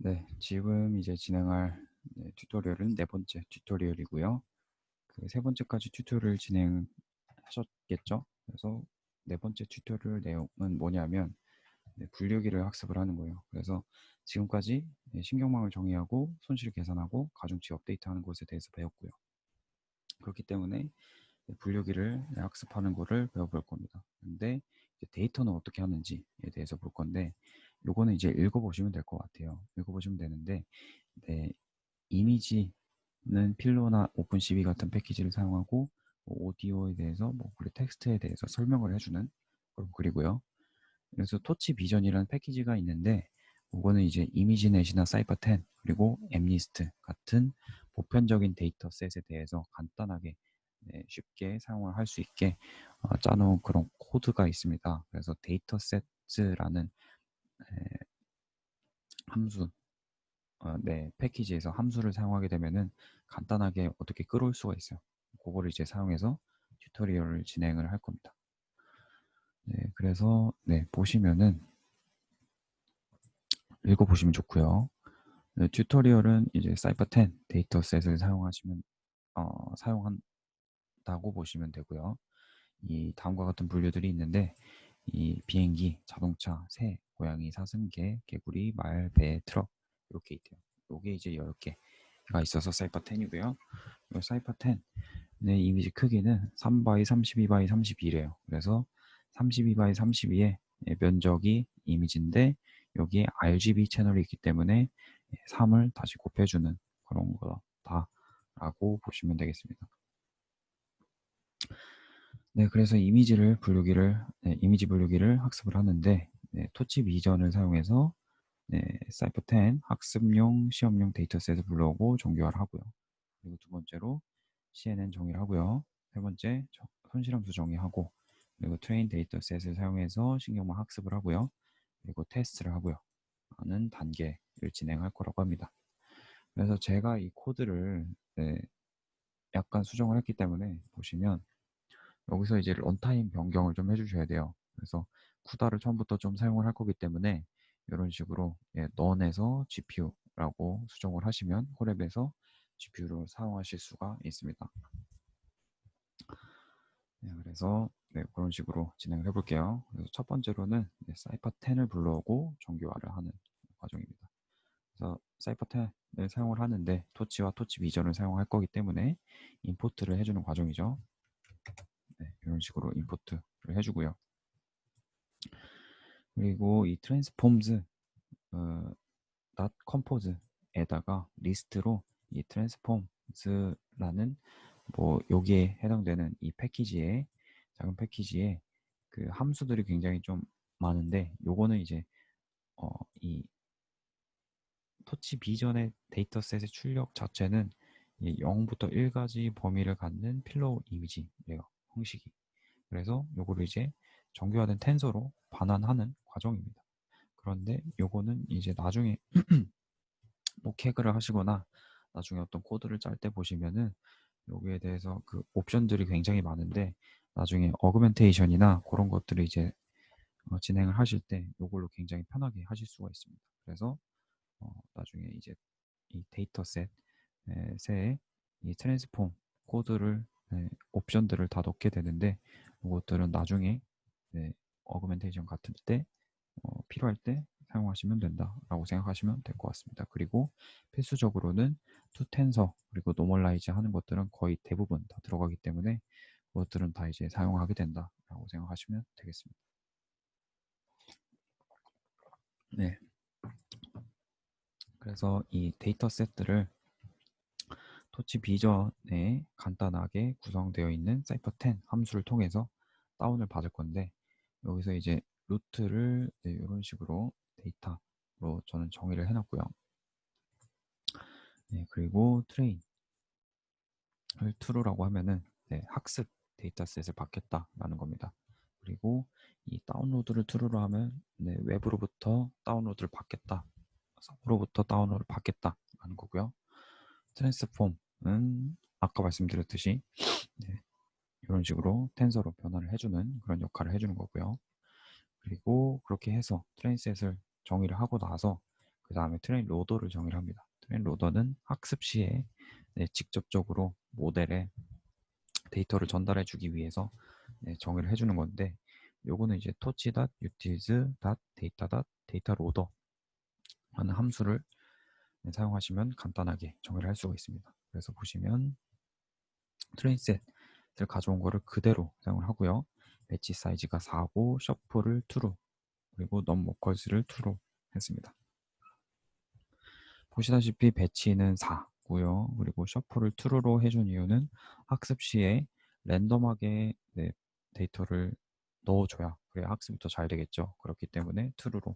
네, 지금 이제 진행할 튜토리얼은 네 번째 튜토리얼이고요. 그 세 번째까지 튜토리얼 진행하셨겠죠? 그래서 네 번째 튜토리얼 내용은 뭐냐면 분류기를 학습을 하는 거예요. 그래서 지금까지 신경망을 정의하고 손실을 계산하고 가중치 업데이트하는 것에 대해서 배웠고요. 그렇기 때문에 분류기를 학습하는 거를 배워볼 겁니다. 근데 데이터는 어떻게 하는지에 대해서 볼 건데 요거는 이제 읽어보시면 될 것 같아요. 읽어보시면 되는데 네, 이미지는 필로나 오픈CV 같은 패키지를 사용하고 오디오에 대해서 그리고 텍스트에 대해서 설명을 해주는 그런 글이고요. 그래서 토치 비전이라는 패키지가 있는데 이거는 이제 이미지넷이나 사이퍼10 그리고 엠리스트 같은 보편적인 데이터셋에 대해서 간단하게 쉽게 사용을 할 수 있게 짜놓은 그런 코드가 있습니다. 그래서 데이터셋즈라는 함수 패키지에서 함수를 사용하게 되면은 간단하게 어떻게 끌어올 수가 있어요. 그거를 이제 사용해서 튜토리얼을 진행을 할 겁니다. 네, 그래서 보시면은 읽어보시면 좋고요. 네, 튜토리얼은 이제 사이퍼10 데이터셋을 사용한다고 보시면 되고요. 이 다음과 같은 분류들이 있는데 이 비행기, 자동차, 새, 고양이, 사슴개, 개구리, 말, 배, 트럭 이렇게 있대요. 요게 이제 10개가 있어서 사이퍼10이고요. 이 사이퍼10 이미지 크기는 3x 32x 32래요. 그래서 32x 32의 면적이 이미지인데 여기에 RGB 채널이 있기 때문에 3을 다시 곱해주는 그런 거다라고 보시면 되겠습니다. 네, 그래서 이미지 분류기를 학습을 하는데 토치 비전을 사용해서 사이퍼10 학습용 시험용 데이터셋을 불러오고 정교화를 하고요. 그리고 두 번째로 CNN 정의를 하고요. 세 번째 손실함수 정의하고 그리고 트레인 데이터셋을 사용해서 신경망 학습을 하고요. 그리고 테스트를 하고요. 하는 단계를 진행할 거라고 합니다. 그래서 제가 이 코드를 약간 수정을 했기 때문에 보시면 여기서 이제 런타임 변경을 좀 해주셔야 돼요. 그래서 쿠다를 처음부터 좀 사용을 할 거기 때문에 이런 식으로 넌에서 GPU라고 수정을 하시면 홀랩에서 GPU를 사용하실 수가 있습니다. 그래서 그런 식으로 진행을 해볼게요. 그래서 첫 번째로는 사이퍼10을 불러오고 정교화를 하는 과정입니다. 그래서 사이퍼10을 사용을 하는데 토치와 토치 비전을 사용할 거기 때문에 임포트를 해주는 과정이죠. 이런 식으로 임포트를 해주고요. 그리고 이 트랜스폼즈 .compose에다가 리스트로 이 transforms라는 여기에 해당되는 이 패키지에 작은 패키지에 그 함수들이 굉장히 좀 많은데 요거는 이제 이 토치 비전의 데이터셋의 출력 자체는 0부터 1까지 범위를 갖는 필로우 이미지예요. 형식이. 그래서 요거를 이제 정교화된 텐서로 반환하는 과정입니다. 그런데 요거는 이제 나중에 캐그를 하시거나 나중에 어떤 코드를 짤 때 보시면은 여기에 대해서 그 옵션들이 굉장히 많은데 나중에 어그멘테이션이나 그런 것들을 이제 진행을 하실 때 이걸로 굉장히 편하게 하실 수가 있습니다. 그래서 나중에 이제 이 데이터셋에 이 트랜스폼 코드를 옵션들을 다 넣게 되는데 이것들은 나중에 어그멘테이션 같은 때 필요할 때 사용하시면 된다라고 생각하시면 될 것 같습니다. 그리고 필수적으로는 투텐서 그리고 노멀라이즈 하는 것들은 거의 대부분 다 들어가기 때문에 그것들은 다 이제 사용하게 된다라고 생각하시면 되겠습니다. 네. 그래서 이 데이터셋들을 토치 비전에 간단하게 구성되어 있는 사이퍼10 함수를 통해서 다운을 받을 건데 여기서 이제 루트를 이런 식으로 데이터로 저는 정의를 해놨고요. 그리고 트레인을 true라고 하면은 학습 데이터셋을 받겠다라는 겁니다. 그리고 이 다운로드를 true로 하면 외부로부터 다운로드를 받겠다, 서버로부터 다운로드를 받겠다라는 거고요. 트랜스폼은 아까 말씀드렸듯이 이런 식으로 텐서로 변환을 해주는 그런 역할을 해주는 거고요. 그리고 그렇게 해서 트레인셋을 정의를 하고 나서 그 다음에 트레인 로더를 정의를 합니다. 트레인 로더는 학습 시에 직접적으로 모델에 데이터를 전달해 주기 위해서 정의를 해주는 건데, 요거는 이제 torch.utils.data.dataloader 하는 함수를 사용하시면 간단하게 정의를 할 수가 있습니다. 그래서 보시면 트레인셋을 가져온 거를 그대로 사용을 하고요. 배치 사이즈가 4고 셔플을 true로, 그리고 넘워커스를 true로 했습니다. 보시다시피 배치는 4고요. 그리고 셔플을 true로 해준 이유는 학습 시에 랜덤하게 데이터를 넣어줘야 그래야 학습이 더 잘 되겠죠. 그렇기 때문에 true로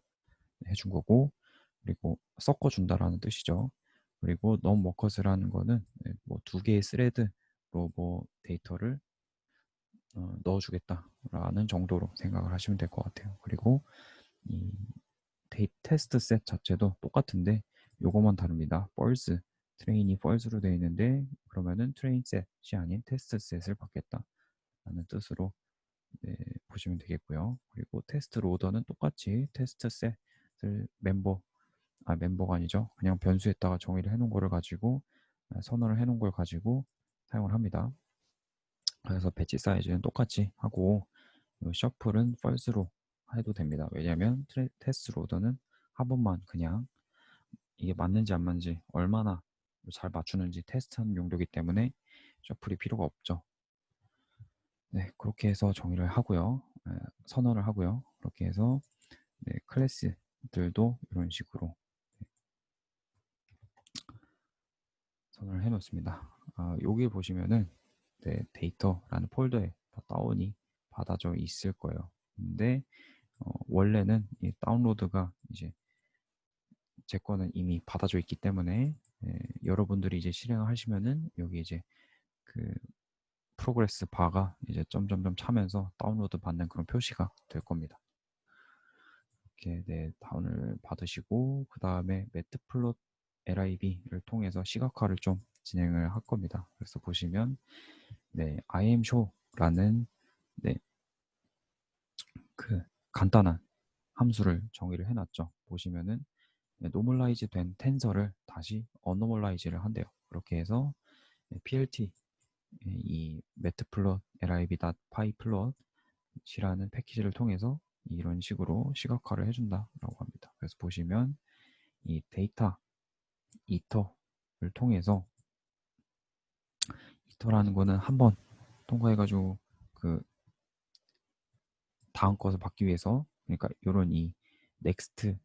해준 거고, 그리고 섞어준다라는 뜻이죠. 그리고 넘워커스라는 거는 뭐 두 개의 스레드로 뭐 데이터를 넣어주겠다라는 정도로 생각을 하시면 될 것 같아요. 그리고 이 테스트 셋 자체도 똑같은데 요거만 다릅니다. false, 트레인이 false로 되어 있는데, 그러면은 트레인 셋이 아닌 테스트 셋을 받겠다라는 뜻으로 보시면 되겠고요. 그리고 테스트 로더는 똑같이 테스트 셋을 멤버가 아니죠. 그냥 변수에다가 정의를 해놓은 거를 가지고 선언을 해놓은 걸 가지고 사용을 합니다. 그래서 배치 사이즈는 똑같이 하고, 셔플은 false로 해도 됩니다. 왜냐하면 테스트 로더는 한 번만 그냥 이게 맞는지 안 맞는지 얼마나 잘 맞추는지 테스트하는 용도이기 때문에 셔플이 필요가 없죠. 네, 그렇게 해서 정의를 하고요. 선언을 하고요. 그렇게 해서 클래스들도 이런 식으로 선언을 해 놓습니다. 여기 보시면은 데이터라는 폴더에 다 다운이 받아져 있을 거예요. 근데 원래는 이 다운로드가 이제 제 거는 이미 받아져 있기 때문에 여러분들이 이제 실행을 하시면은 여기 이제 그 프로그레스 바가 이제 점점점 차면서 다운로드 받는 그런 표시가 될 겁니다. 이렇게 다운을 받으시고, 그 다음에 매트플롯 lib를 통해서 시각화를 좀 진행을 할 겁니다. 그래서 보시면 imshow라는 그 간단한 함수를 정의를 해놨죠. 보시면은 노멀라이즈 된 텐서를 다시 어노멀라이즈를 한대요. 그렇게 해서 plt 이 matplotlib.pyplot이라는 패키지를 통해서 이런 식으로 시각화를 해준다라고 합니다. 그래서 보시면 이 데이터 이터를 통해서, 이터라는 거는 한번 통과해가지고 그 다음 것을 받기 위해서, 그러니까 이런 이 넥스트를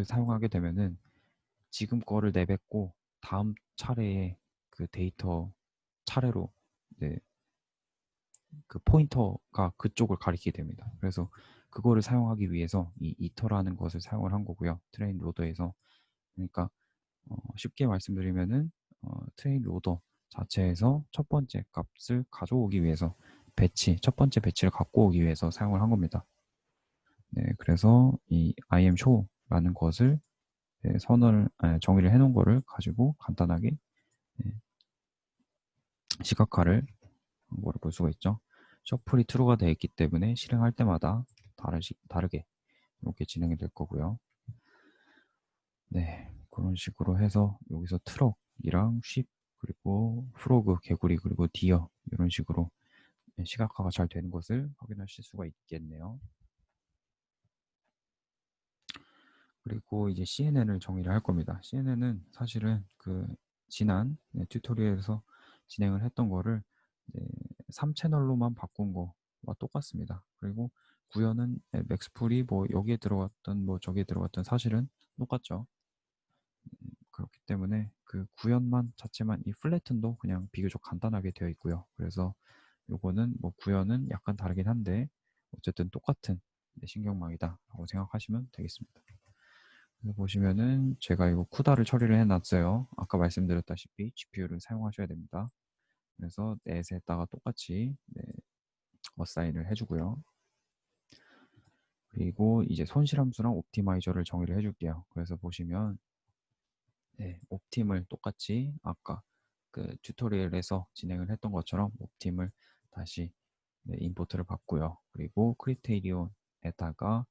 사용하게 되면은 지금 거를 내뱉고 다음 차례에 그 데이터 차례로 그 포인터가 그쪽을 가리키게 됩니다. 그래서 그거를 사용하기 위해서 이 이터라는 것을 사용을 한 거고요. 트레인 로더에서. 그러니까 쉽게 말씀드리면은 트레인 로더 자체에서 첫 번째 값을 가져오기 위해서 첫 번째 배치를 갖고 오기 위해서 사용을 한 겁니다. 그래서 이 imshow라는 것을 정의를 해놓은 거를 가지고 간단하게 시각화를 한 거를 볼 수가 있죠. 셔플이 true가 되어 있기 때문에 실행할 때마다 다르게 이렇게 진행이 될 거고요. 그런 식으로 해서 여기서 트럭이랑 쉽, 그리고 프로그, 개구리, 그리고 디어 이런 식으로 시각화가 잘 되는 것을 확인하실 수가 있겠네요. 그리고 이제 CNN을 정의를 할 겁니다. CNN은 사실은 그 지난 튜토리얼에서 진행을 했던 거를 3채널로만 바꾼 거와 똑같습니다. 그리고 구현은 맥스풀이 뭐 여기에 들어갔던 뭐 저기에 들어갔던 사실은 똑같죠. 그렇기 때문에 그 구현만 자체만, 이 플래튼도 그냥 비교적 간단하게 되어 있고요. 그래서 요거는 뭐 구현은 약간 다르긴 한데 어쨌든 똑같은 신경망이다 라고 생각하시면 되겠습니다. 그래서 보시면은 제가 이거 쿠다를 처리를 해놨어요. 아까 말씀드렸다시피 GPU를 사용하셔야 됩니다. 그래서 넷에다가 똑같이 어사인을 해주고요. 그리고 이제 손실함수랑 옵티마이저를 정의를 해줄게요. 그래서 보시면 옵팀을 똑같이 아까 그 튜토리얼에서 진행을 했던 것처럼 옵팀을 다시 임포트를 받고요. 그리고 크리테리온에다가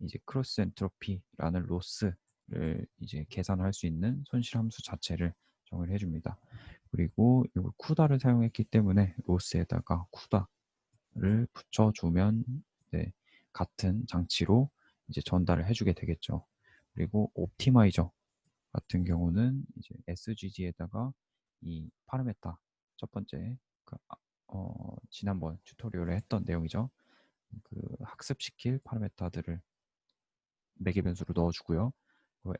이제 크로스 엔트로피라는 로스를 이제 계산할 수 있는 손실 함수 자체를 정의를 해줍니다. 그리고 이걸 쿠다를 사용했기 때문에 로스에다가 쿠다를 붙여주면 네, 같은 장치로 이제 전달을 해주게 되겠죠. 그리고 옵티마이저 같은 경우는 이제 SGG에다가 이 파라메타 첫 번째 지난번 튜토리얼에 했던 내용이죠. 학습시킬 파라메타들을 매개 변수로 넣어주고요.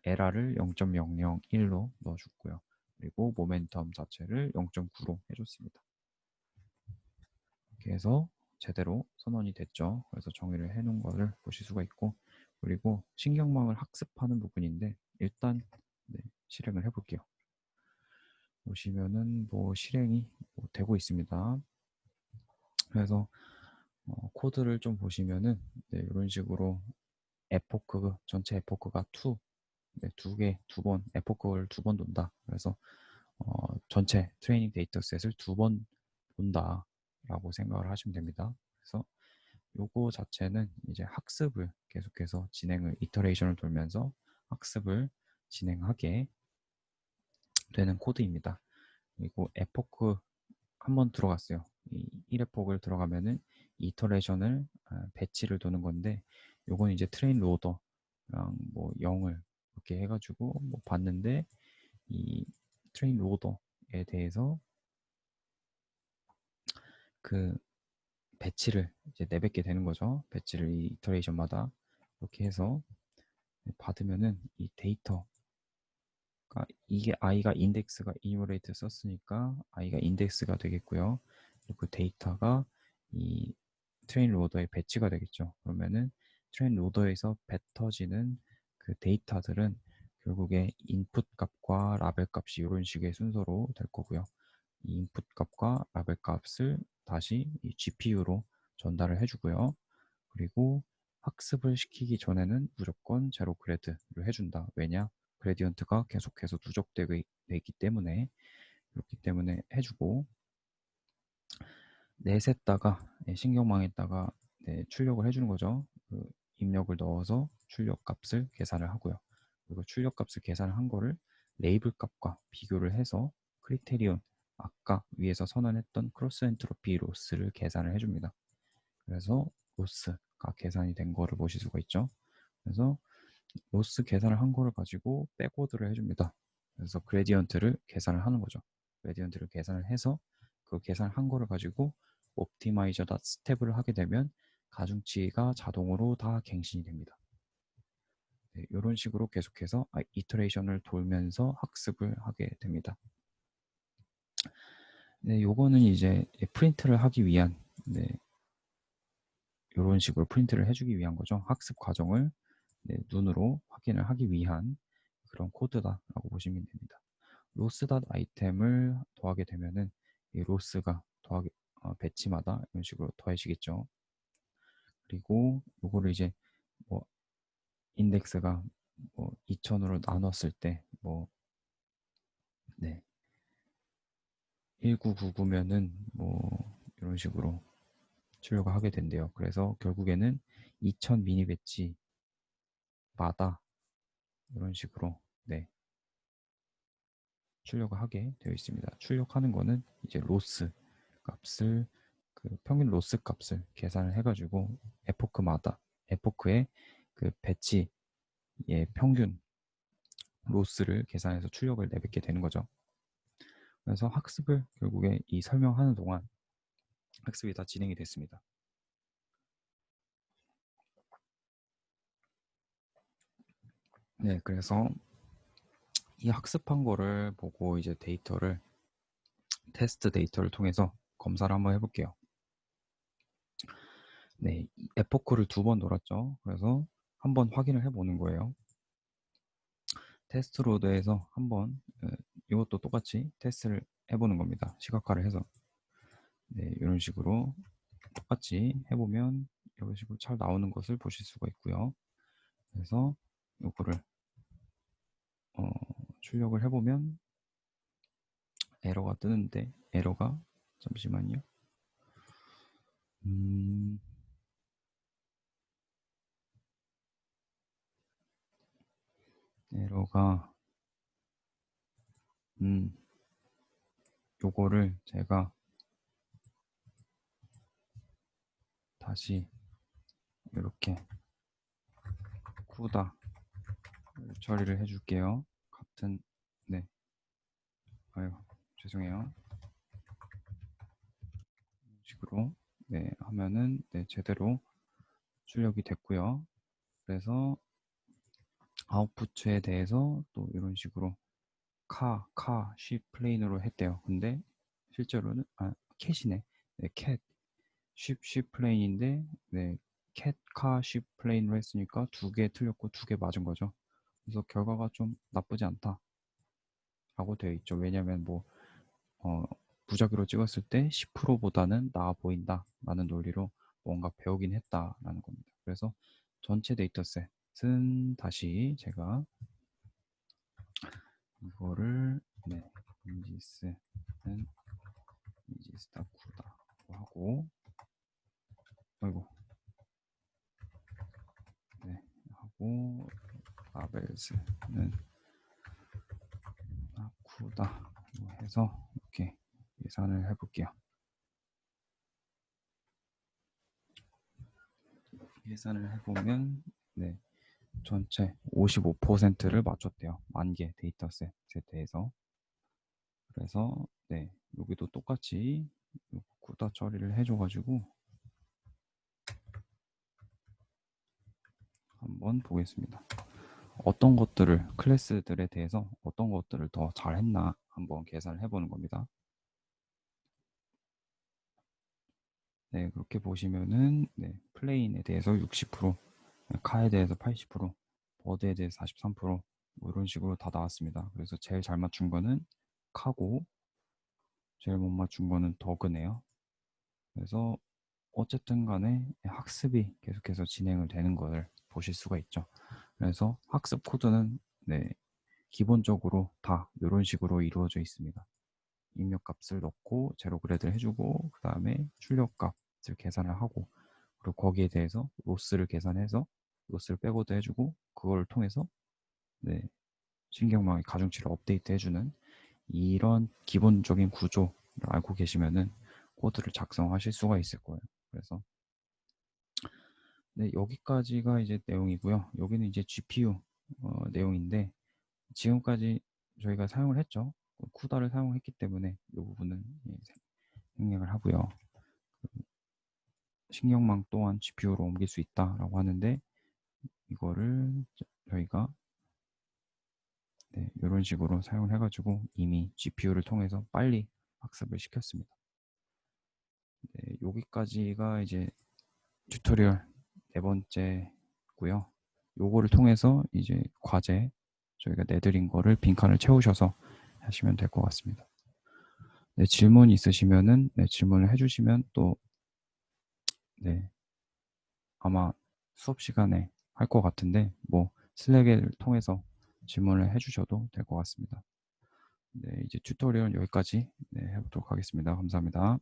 에라를 0.001로 넣어주고요. 그리고 모멘텀 자체를 0.9로 해줬습니다. 이렇게 해서 제대로 선언이 됐죠. 그래서 정의를 해놓은 것을 보실 수가 있고, 그리고 신경망을 학습하는 부분인데 일단 네, 실행을 해볼게요. 보시면은 뭐 실행이 되고 있습니다. 그래서 코드를 좀 보시면은 네, 이런 식으로 에포크 전체 에포크가 2 네, 두 번 에포크를 2번 돈다. 그래서 전체 트레이닝 데이터셋을 2번 본다라고 생각을 하시면 됩니다. 그래서 요거 자체는 이제 학습을 계속해서 진행을 이터레이션을 돌면서 학습을 진행하게 되는 코드입니다. 그리고 에포크 한번 들어갔어요. 이 1에폭을 들어가면은 이터레이션을 배치를 도는 건데 요건 이제 트레인 로더랑 뭐 0을 이렇게 해가지고 뭐 봤는데 이 트레인 로더에 대해서 그 배치를 이제 내뱉게 되는 거죠. 배치를 이 이터레이션마다 이렇게 해서 받으면은 이 데이터가 이게 i가 인덱스가 이뉴머레이트 썼으니까 i가 인덱스가 되겠고요. 그리고 그 데이터가 이 트레인 로더에 배치가 되겠죠. 그러면은 트레인 로더에서 뱉어지는 그 데이터들은 결국에 인풋 값과 라벨 값이 이런 식의 순서로 될 거고요. 이 인풋 값과 라벨 값을 다시 이 GPU로 전달을 해주고요. 그리고 학습을 시키기 전에는 무조건 제로 그레드를 해준다. 왜냐? 그레디언트가 계속해서 누적되고 있기 때문에 그렇기 때문에 해주고 넷에다가 신경망에다가 출력을 해주는 거죠. 입력을 넣어서 출력 값을 계산을 하고요. 그리고 출력 값을 계산한 거를 레이블 값과 비교를 해서 크리테리온 아까 위에서 선언했던 크로스 엔트로피 로스를 계산을 해줍니다. 그래서 로스가 계산이 된 거를 보실 수가 있죠. 그래서 로스 계산을 한 거를 가지고 백워드를 해줍니다. 그래서 그레디언트를 계산을 하는 거죠. 그레디언트를 계산을 해서 그 계산한 거를 가지고 옵티마이저다 스텝을 하게 되면 가중치가 자동으로 다 갱신이 됩니다. 네, 이런 식으로 계속해서 이터레이션을 돌면서 학습을 하게 됩니다. 네, 요거는 이제 프린트를 하기 위한 네, 이런 식으로 프린트를 해주기 위한 거죠. 학습 과정을 네, 눈으로 확인을 하기 위한 그런 코드다라고 보시면 됩니다. 로스.닷 아이템을 더하게 되면은 이 로스가 배치마다 이런 식으로 더해지겠죠. 그리고 요거를 이제 뭐 인덱스가 뭐 2000으로 나눴을 때뭐 네, 1999면은 뭐 이런 식으로 출력을 하게 된대요. 그래서 결국에는 2000 미니 배치마다 이런 식으로 네, 출력을 하게 되어 있습니다. 출력하는 거는 이제 로스 값을 평균 로스 값을 계산을 해가지고 에포크마다 에포크의 그 배치의 평균 로스를 계산해서 출력을 내뱉게 되는 거죠. 그래서 학습을 결국에 이 설명하는 동안 학습이 다 진행이 됐습니다. 네, 그래서 이 학습한 거를 보고 이제 테스트 데이터를 통해서 검사를 한번 해볼게요. 네, 에포크를 2번 돌았죠. 그래서 한번 확인을 해보는 거예요. 테스트 로드에서 한번 이것도 똑같이 테스트를 해보는 겁니다. 시각화를 해서 네, 이런 식으로 똑같이 해보면 이런 식으로 잘 나오는 것을 보실 수가 있고요. 그래서 이거를 출력을 해보면 에러가 뜨는데 에러가 잠시만요. 에러가 요거를 제가 다시 이렇게 쿠다 처리를 해줄게요. 같은 네, 아유 죄송해요. 이런 식으로 네 하면은 네 제대로 출력이 됐고요. 그래서 아웃풋에 대해서 또 이런 식으로 쉬 플레인으로 했대요. 근데 실제로는 캣이네. 네, 쉬 플레인인데 네, 쉬 플레인으로 했으니까 두 개 틀렸고 두 개 맞은 거죠. 그래서 결과가 좀 나쁘지 않다라고 되어 있죠. 왜냐하면 뭐 무작위로 찍었을 때 10%보다는 나아 보인다라는 논리로 뭔가 배우긴 했다라는 겁니다. 그래서 전체 데이터셋은 다시 제가 이거를 네, 인지스는 인지스다쿠다고 하고 아이고 네 하고 라벨스는 아쿠다 해서 이렇게 계산을 해볼게요. 계산을 해보면 네 전체 55%를 맞췄대요. 1000개 데이터셋에 대해서. 그래서 네 여기도 똑같이 쿠다 처리를 해줘가지고 한번 보겠습니다. 어떤 것들을 클래스들에 대해서 어떤 것들을 더 잘했나 한번 계산을 해보는 겁니다. 네 그렇게 보시면은 네, 플레인에 대해서 60%, 카에 대해서 80%, 버드에 대해서 43%, 뭐 이런 식으로 다 나왔습니다. 그래서 제일 잘 맞춘 거는 카고, 제일 못 맞춘 거는 더그네요. 그래서 어쨌든 간에 학습이 계속해서 진행을 되는 것을 보실 수가 있죠. 그래서 학습 코드는 네, 기본적으로 다 이런 식으로 이루어져 있습니다. 입력값을 넣고 제로 그래드를 해주고 그 다음에 출력값을 계산을 하고 그리고 거기에 대해서 로스를 계산해서 로스를 빼고도 해주고 그걸 통해서 네, 신경망의 가중치를 업데이트 해주는 이런 기본적인 구조를 알고 계시면은 코드를 작성하실 수가 있을 거예요. 그래서 네, 여기까지가 이제 내용이고요. 여기는 이제 GPU 내용인데 지금까지 저희가 사용을 했죠. 쿠다를 사용했기 때문에 이 부분은 생략을 하고요. 신경망 또한 GPU로 옮길 수 있다라고 하는데 이거를 저희가 네, 이런 식으로 사용을 해가지고 이미 GPU를 통해서 빨리 학습을 시켰습니다. 네, 여기까지가 이제 튜토리얼 네 번째고요. 요거를 통해서 이제 과제 저희가 내드린 거를 빈칸을 채우셔서 하시면 될 것 같습니다. 네, 질문 있으시면은 네, 질문을 해주시면 또 네, 아마 수업 시간에 할 것 같은데 뭐 슬랙을 통해서 질문을 해주셔도 될 것 같습니다. 네, 이제 튜토리얼 여기까지 네, 해보도록 하겠습니다. 감사합니다.